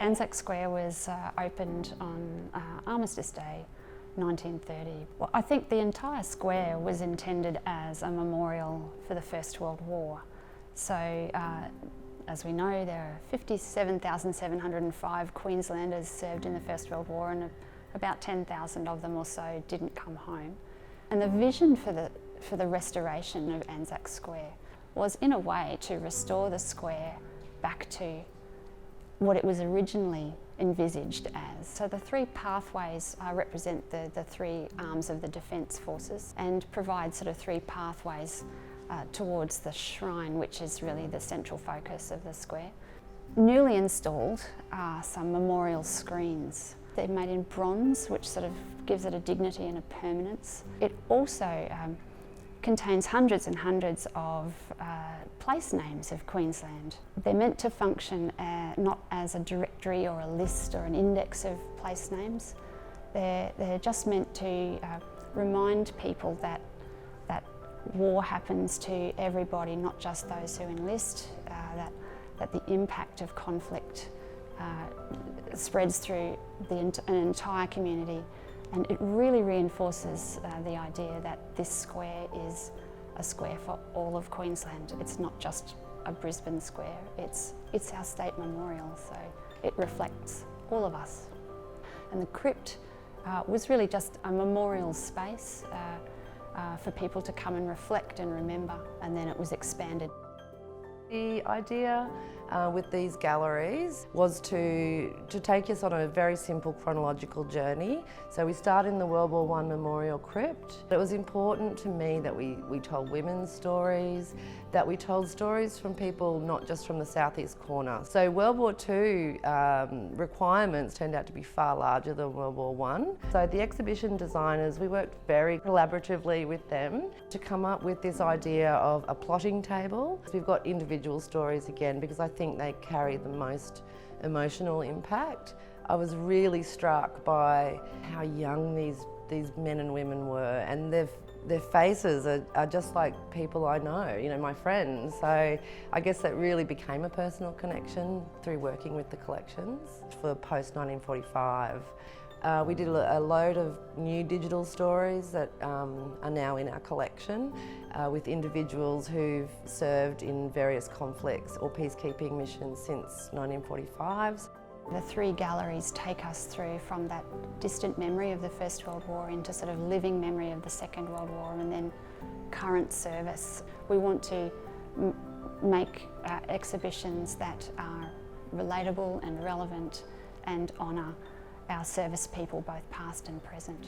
ANZAC Square was opened on Armistice Day 1930. Well, I think the entire square was intended as a memorial for the First World War. So as we know, there are 57,705 Queenslanders served in the First World War, and about 10,000 of them or so didn't come home. And the vision for the restoration of ANZAC Square was, in a way, to restore the square back to what it was originally envisaged as. So the three pathways represent the three arms of the Defence Forces and provide sort of three pathways towards the shrine, which is really the central focus of the square. Newly installed are some memorial screens. They're made in bronze, which sort of gives it a dignity and a permanence. It also contains hundreds and hundreds of place names of Queensland. They're meant to function not as a directory or a list or an index of place names. They're just meant to remind people that war happens to everybody, not just those who enlist, that the impact of conflict spreads through an entire community, and it really reinforces the idea that this square is a square for all of Queensland. It's not just a Brisbane square, it's our state memorial, so it reflects all of us. And the crypt was really just a memorial space for people to come and reflect and remember, and then it was expanded. The idea with these galleries was to take us on a very simple chronological journey. So we start in the World War I Memorial Crypt. It was important to me that we told women's stories, that we told stories from people not just from the southeast corner. So World War II requirements turned out to be far larger than World War I. So the exhibition designers, we worked very collaboratively with them to come up with this idea of a plotting table. So we've got individual stories again, because I think they carry the most emotional impact. I was really struck by how young these men and women were, and their faces are just like people I know, you know, my friends. So I guess that really became a personal connection through working with the collections. For post-1945, we did a load of new digital stories that are now in our collection with individuals who've served in various conflicts or peacekeeping missions since 1945. The three galleries take us through from that distant memory of the First World War into sort of living memory of the Second World War and then current service. We want to make exhibitions that are relatable and relevant and honour our service people, both past and present.